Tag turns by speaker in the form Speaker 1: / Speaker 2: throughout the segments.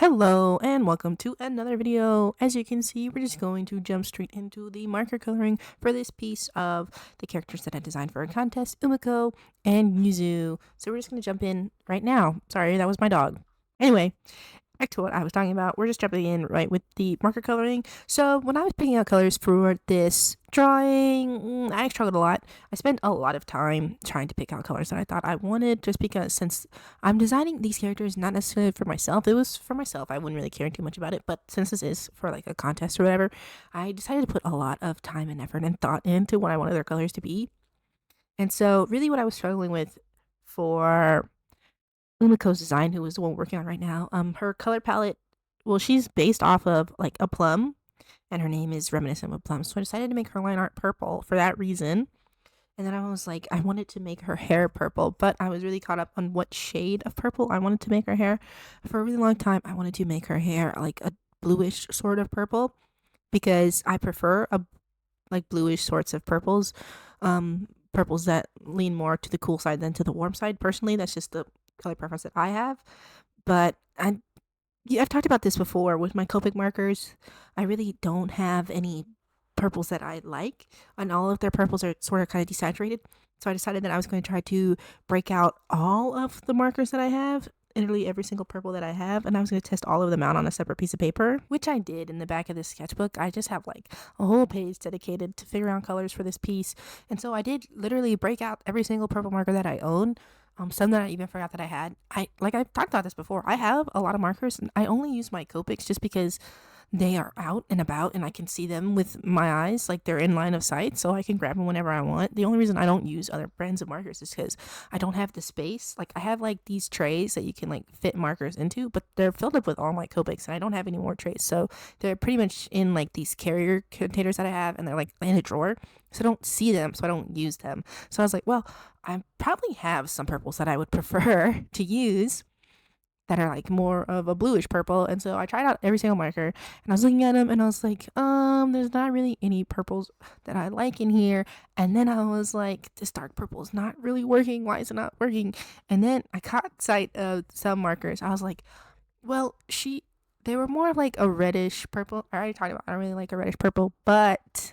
Speaker 1: Hello and welcome to another video. As you can see, we're just going to jump straight into the marker coloring for this piece of the characters that I designed for a contest, Umiko and Yuzu. So we're just going to jump in right now. Sorry, that was my dog. Anyway, back to what I was talking about. We're just jumping in right with the marker coloring. So when I was picking out colors for this drawing, I struggled a lot. I spent a lot of time trying to pick out colors that I thought I wanted, just because since I'm designing these characters not necessarily for myself, it was for myself, I wouldn't really care too much about it, but since this is for like a contest or whatever, I decided to put a lot of time and effort and thought into what I wanted their colors to be. And so really what I was struggling with for Umiko's design, who is the one working on right now, her color palette, well, she's based off of like a plum, and her name is reminiscent of plum. So I decided to make her line art purple for that reason. And then I was like, I wanted to make her hair purple, but I was really caught up on what shade of purple I wanted to make her hair. For a really long time, I wanted to make her hair like a bluish sort of purple, because I prefer a like bluish sorts of purples, purples that lean more to the cool side than to the warm side. Personally, that's just the color preference that I have. But I've talked about this before with my Copic markers. I really don't have any purples that I like, and all of their purples are sort of kind of desaturated. So I decided that I was going to try to break out all of the markers that I have, literally every single purple that I have, and I was going to test all of them out on a separate piece of paper, which I did in the back of this sketchbook. I just have like a whole page dedicated to figure out colors for this piece. And so I did literally break out every single purple marker that I own. Some that I even forgot that I had. I've talked about this before. I have a lot of markers, and I only use my Copics just because they are out and about and I can see them with my eyes, like they're in line of sight, so I can grab them whenever I want. The only reason I don't use other brands of markers is because I don't have the space. Like I have like these trays that you can like fit markers into, but they're filled up with all my Copics and I don't have any more trays. So they're pretty much in like these carrier containers that I have, and they're like in a drawer. So I don't see them, so I don't use them. So I was like, well, I probably have some purples that I would prefer to use that are like more of a bluish purple. And so I tried out every single marker, and I was looking at them and I was like, there's not really any purples that I like in here. And then I was like, this dark purple is not really working. Why is it not working? And then I caught sight of some markers. I was like, well, they were more of like a reddish purple. I already talked about I don't really like a reddish purple, but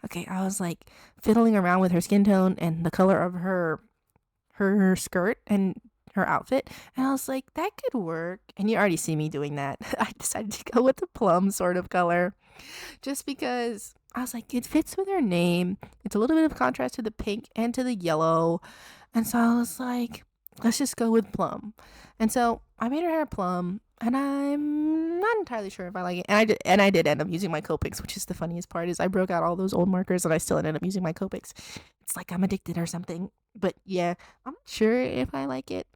Speaker 1: okay, I was like fiddling around with her skin tone and the color of her skirt and her outfit, and I was like, that could work. And you already see me doing that. I decided to go with the plum sort of color just because I was like, it fits with her name. It's a little bit of contrast to the pink and to the yellow. And so I was like, let's just go with plum. And so I made her hair plum, and I'm not entirely sure if I like it. And I did end up using my Copics, which is the funniest part, is I broke out all those old markers and I still ended up using my Copics. It's like I'm addicted or something. But yeah, I'm not sure if I like it.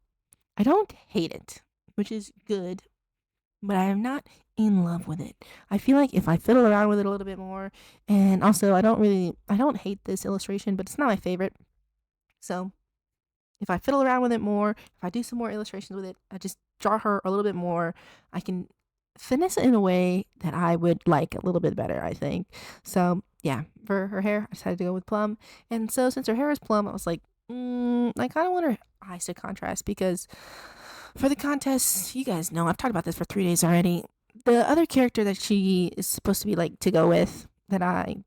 Speaker 1: I don't hate it, which is good, but I am not in love with it. I feel like if I fiddle around with it a little bit more, and also I don't hate this illustration, but it's not my favorite. So if I fiddle around with it more, if I do some more illustrations with it, I just draw her a little bit more, I can finesse it in a way that I would like a little bit better, I think. So yeah, for her hair, I decided to go with plum. And so since her hair is plum, I was like, I kind of want her eyes to contrast, because for the contest, you guys know I've talked about this for 3 days already. The other character that she is supposed to be like to go with, that I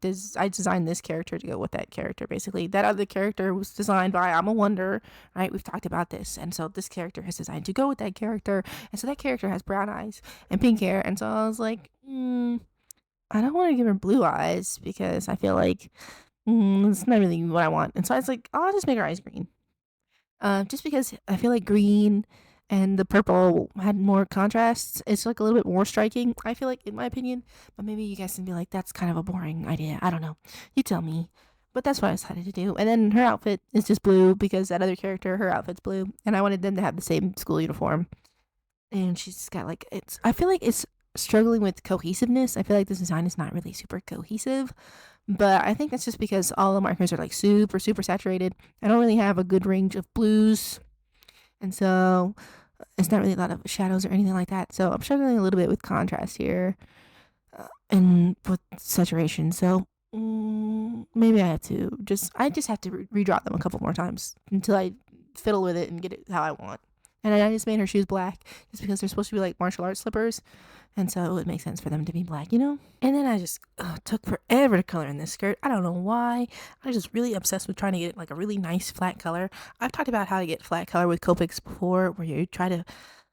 Speaker 1: designed this character to go with that character. Basically, that other character was designed by I'm a Wonder, right? We've talked about this, and so this character is designed to go with that character, and so that character has brown eyes and pink hair, and so I was like, I don't want to give her blue eyes because I feel like it's not really what I want, and so I was like, oh, I'll just make her eyes green. Just because I feel like green and the purple had more contrasts. It's like a little bit more striking, I feel like, in my opinion. But maybe you guys can be like, that's kind of a boring idea. I don't know. You tell me. But that's what I decided to do. And then her outfit is just blue because that other character, her outfit's blue. And I wanted them to have the same school uniform. And she's got like, I feel like it's struggling with cohesiveness. I feel like this design is not really super cohesive. But I think that's just because all the markers are like super, super saturated. I don't really have a good range of blues. And so it's not really a lot of shadows or anything like that. So I'm struggling a little bit with contrast here, and with saturation. So maybe I just have to redraw them a couple more times until I fiddle with it and get it how I want. And I just made her shoes black just because they're supposed to be like martial arts slippers. And so it would make sense for them to be black, you know? And then I just took forever to color in this skirt. I don't know why. I was just really obsessed with trying to get like a really nice flat color. I've talked about how to get flat color with Copics before, where you try to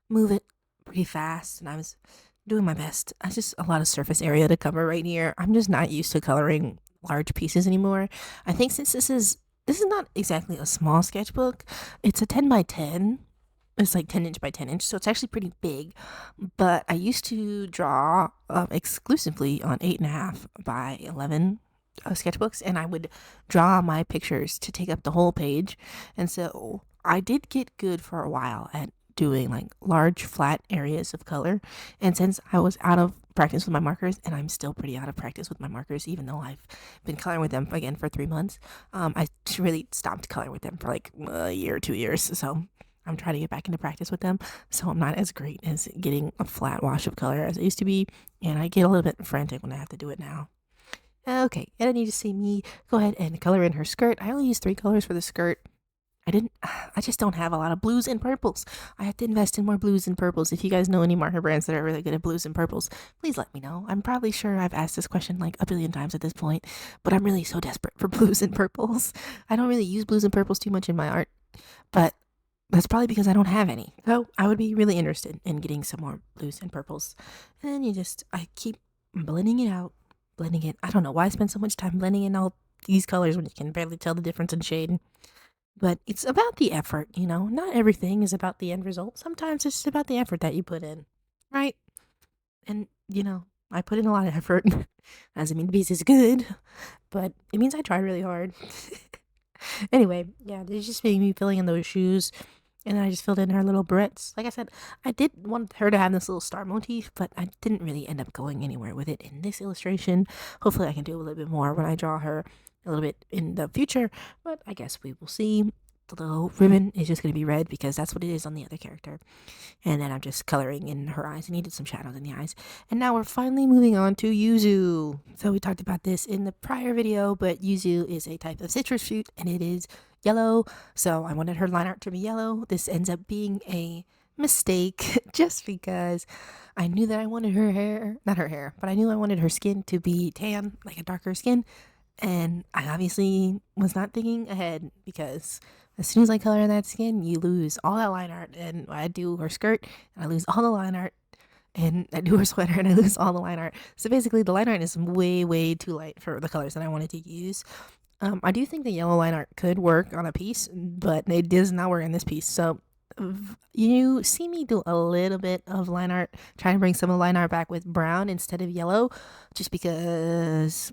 Speaker 1: move it pretty fast. And I was doing my best. I just a lot of surface area to cover right here. I'm just not used to coloring large pieces anymore. I think since this is not exactly a small sketchbook. It's a 10 by 10. It's like 10 inch by 10 inch, so it's actually pretty big. But I used to draw exclusively on 8.5 by 11 sketchbooks, and I would draw my pictures to take up the whole page. And so I did get good for a while at doing like large flat areas of color. And since I was out of practice with my markers, and I'm still pretty out of practice with my markers, even though I've been coloring with them again for 3 months, I really stopped coloring with them for like a year or 2 years. So I'm trying to get back into practice with them, so I'm not as great as getting a flat wash of color as I used to be, and I get a little bit frantic when I have to do it now. Okay, and then you just see me go ahead and color in her skirt. I only use 3 colors for the skirt. I just don't have a lot of blues and purples. I have to invest in more blues and purples. If you guys know any marker brands that are really good at blues and purples, please let me know. I'm probably sure I've asked this question like a billion times at this point, but I'm really so desperate for blues and purples. I don't really use blues and purples too much in my art, but that's probably because I don't have any. So I would be really interested in getting some more blues and purples. And I keep blending it out, blending it. I don't know why I spend so much time blending in all these colors when you can barely tell the difference in shade. But it's about the effort, you know? Not everything is about the end result. Sometimes it's just about the effort that you put in, right? And, I put in a lot of effort. Doesn't mean the piece is good, but it means I tried really hard. Anyway, yeah, they just made me filling in those shoes. And then I just filled in her little barrettes. Like I said, I did want her to have this little star motif, but I didn't really end up going anywhere with it in this illustration. Hopefully I can do a little bit more when I draw her a little bit in the future, but I guess we will see. The little ribbon is just going to be red because that's what it is on the other character. And then I'm just coloring in her eyes. I needed some shadows in the eyes. And now we're finally moving on to yuzu. So we talked about this in the prior video, but yuzu is a type of citrus fruit and it is yellow. So I wanted her line art to be yellow. This ends up being a mistake just because I knew that I wanted her hair, not her hair, but I knew I wanted her skin to be tan, like a darker skin. And I obviously was not thinking ahead because as soon as I color in that skin, you lose all that line art. And I do her skirt, and I lose all the line art. And I do her sweater, and I lose all the line art. So basically, the line art is way, way too light for the colors that I wanted to use. I do think the yellow line art could work on a piece, but it does not work in this piece. So you see me do a little bit of line art, trying to bring some of the line art back with brown instead of yellow, just because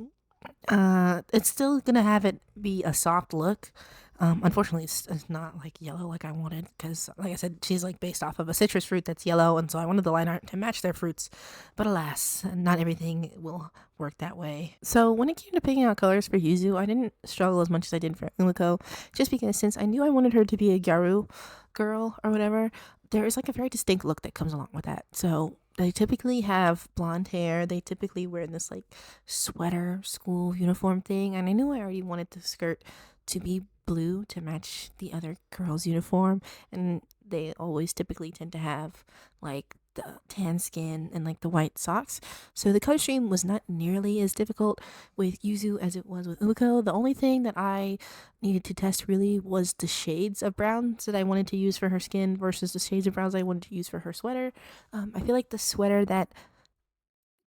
Speaker 1: it's still gonna have it be a soft look. Unfortunately, it's not like yellow like I wanted because, like I said, she's like based off of a citrus fruit that's yellow, and so I wanted the line art to match their fruits. But alas, not everything will work that way. So when it came to picking out colors for Yuzu, I didn't struggle as much as I did for Umiko, just because since I knew I wanted her to be a Gyaru girl or whatever, there is like a very distinct look that comes along with that. So they typically have blonde hair. They typically wear this like sweater school uniform thing, and I knew I already wanted the skirt to be blue to match the other girl's uniform, and they always typically tend to have like the tan skin and like the white socks. So the color scheme was not nearly as difficult with Yuzu as it was with Umiko. The only thing that I needed to test really was the shades of browns that I wanted to use for her skin versus the shades of browns I wanted to use for her sweater. I feel like the sweater that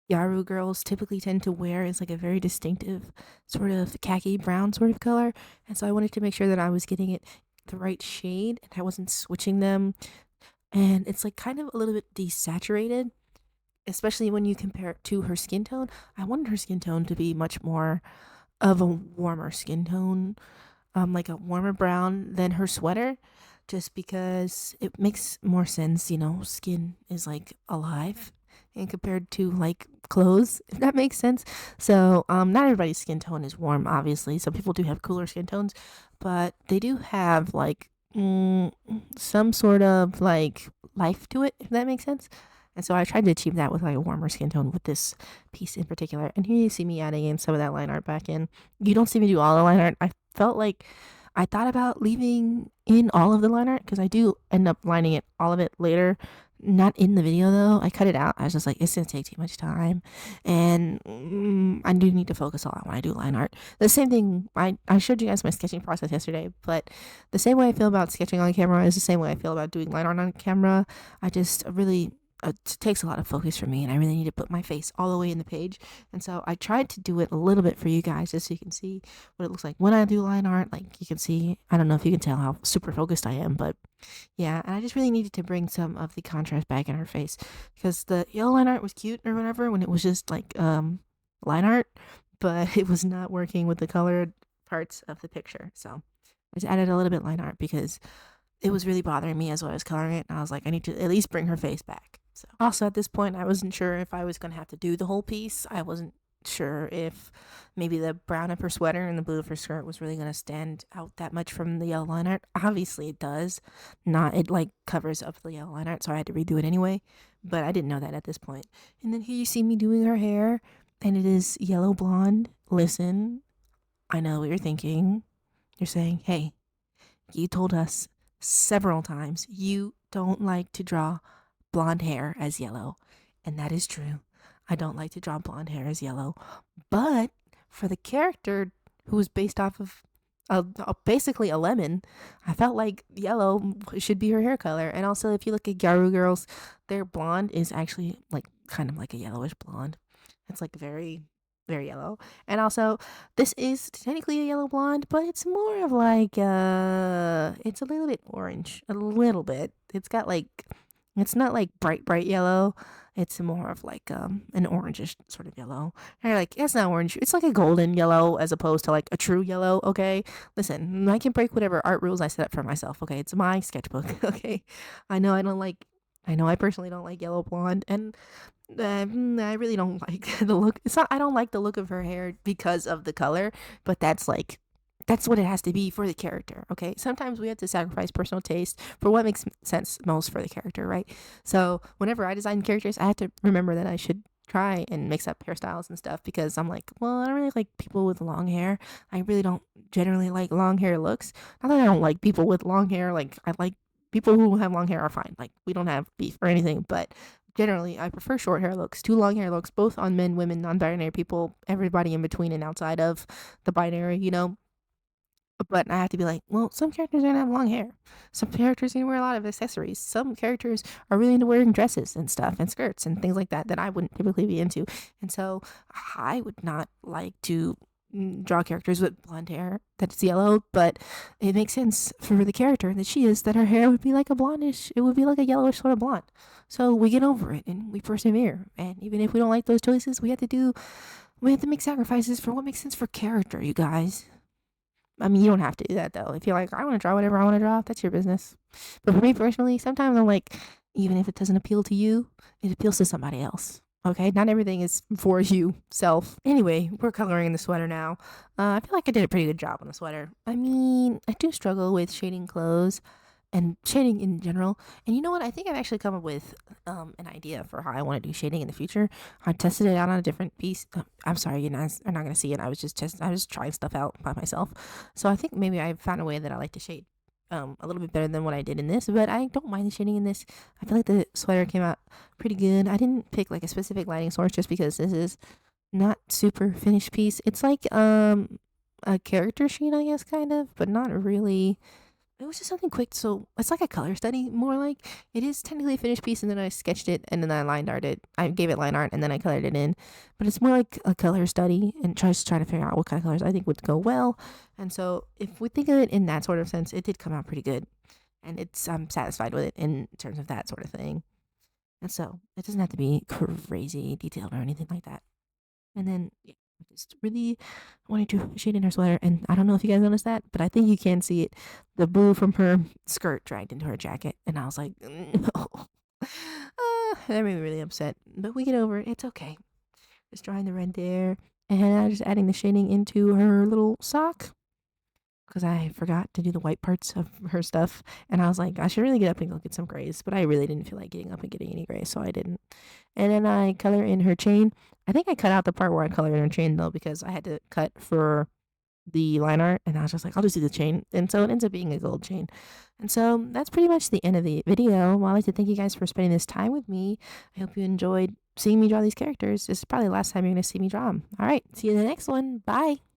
Speaker 1: Yaru girls typically tend to wear is like a very distinctive sort of khaki brown sort of color, and so I wanted to make sure that I was getting it the right shade and I wasn't switching them. And it's like kind of a little bit desaturated, especially when you compare it to her skin tone. I wanted her skin tone to be much more of a warmer skin tone, like a warmer brown than her sweater, just because it makes more sense. Skin is like alive and compared to like clothes, if that makes sense. So not everybody's skin tone is warm, obviously. Some people do have cooler skin tones, but they do have like some sort of like life to it, if that makes sense. And so I tried to achieve that with like a warmer skin tone with this piece in particular. And here you see me adding in some of that line art back in. You don't see me do all the line art. I felt like I thought about leaving in all of the line art because I do end up lining it all of it later. Not in the video though. I cut it out. I was just like, it's gonna take too much time, and I do need to focus a lot when I do line art. The same thing. I showed you guys my sketching process yesterday, but the same way I feel about sketching on camera is the same way I feel about doing line art on camera. I just really it takes a lot of focus for me, and I really need to put my face all the way in the page. And so I tried to do it a little bit for you guys just so you can see what it looks like when I do line art. Like you can see, I don't know if you can tell how super focused I am, but yeah, and I just really needed to bring some of the contrast back in her face because the yellow line art was cute or whatever when it was just like line art, but it was not working with the colored parts of the picture. So I just added a little bit line art because it was really bothering me as I was coloring it, and I was like, I need to at least bring her face back. So also at this point, I wasn't sure if I was gonna have to do the whole piece. I wasn't sure if maybe the brown of her sweater and the blue of her skirt was really gonna stand out that much from the yellow line art. Obviously, it does. Not it like covers up the yellow line art, so I had to redo it anyway. But I didn't know that at this point. And then here you see me doing her hair, and it is yellow blonde. Listen, I know what you're thinking. You're saying, "Hey, you told us several times you don't like to draw blonde hair as yellow." And that is true. I don't like to draw blonde hair as yellow. But for the character who was based off of basically a lemon, I felt like yellow should be her hair color. And also, if you look at Gyaru girls, their blonde is actually like kind of like a yellowish blonde. It's like very, very yellow. And also, this is technically a yellow blonde, but it's more of like it's a little bit orange, a little bit. It's got like it's not like bright yellow. It's more of like an orangish sort of yellow. And you're like, it's not orange. It's like a golden yellow as opposed to like a true yellow. Okay, listen, I can break whatever art rules I set up for myself. Okay, it's my sketchbook. Okay, I know I don't like. I know I personally don't like yellow blonde, and I really don't like the look. It's not. I don't like the look of her hair because of the color, but that's what it has to be for the character. Okay, sometimes we have to sacrifice personal taste for what makes sense most for the character, right? So whenever I design characters, I have to remember that I should try and mix up hairstyles and stuff because I'm like, well, I don't really like people with long hair. I really don't generally like long hair looks. Not that I don't like people with long hair. Like I like people who have long hair are fine. Like we don't have beef or anything, but generally I prefer short hair looks to long hair looks, both on men, women, non-binary people, everybody in between and outside of the binary, you know. But I have to be like, well, some characters are gonna have long hair. Some characters are gonna wear a lot of accessories. Some characters are really into wearing dresses and stuff and skirts and things like that that I wouldn't typically be into. And so I would not like to draw characters with blonde hair that's yellow, but it makes sense for the character that she is that her hair would be like a blondish, it would be like a yellowish sort of blonde. So we get over it and we persevere. And even if we don't like those choices, we have to make sacrifices for what makes sense for character, you guys. I mean, you don't have to do that though. If you're like, I want to draw whatever I want to draw, that's your business. But for me personally, sometimes I'm like, even if it doesn't appeal to you, it appeals to somebody else. Okay, not everything is for you self. Anyway, we're coloring the sweater now. I feel like I did a pretty good job on the sweater. I mean, I do struggle with shading clothes and shading in general. And you know what? I think I've actually come up with an idea for how I want to do shading in the future. I tested it out on a different piece. I'm sorry, you're not gonna see it. I was just trying stuff out by myself. So I think maybe I found a way that I like to shade a little bit better than what I did in this. But I don't mind the shading in this. I feel like the sweater came out pretty good. I didn't pick like a specific lighting source just because this is not super finished piece. It's like a character sheet, I guess, kind of, but not really. It was just something quick, so it's like a color study, more like. It is technically a finished piece, and then I sketched it, and then I line arted. I gave it line art, and then I colored it in. But it's more like a color study, and trying to figure out what kind of colors I think would go well. And so, if we think of it in that sort of sense, it did come out pretty good, and I'm satisfied with it in terms of that sort of thing. And so, it doesn't have to be crazy detailed or anything like that. And then yeah, just really wanted to shade in her sweater. And I don't know if you guys noticed that, but I think you can see it. The blue from her skirt dragged into her jacket. And I was like, no. That made me really upset. But we get over it. It's okay. Just drying the red there. And I'm just adding the shading into her little sock because I forgot to do the white parts of her stuff. And I was like, I should really get up and go get some grays. But I really didn't feel like getting up and getting any grays, so I didn't. And then I color in her chain. I think I cut out the part where I colored in her chain though because I had to cut for the line art, and I was just like, I'll just do the chain. And so it ends up being a gold chain. And so that's pretty much the end of the video. Well, I'd like to thank you guys for spending this time with me. I hope you enjoyed seeing me draw these characters. This is probably the last time you're going to see me draw them. All right, see you in the next one. Bye.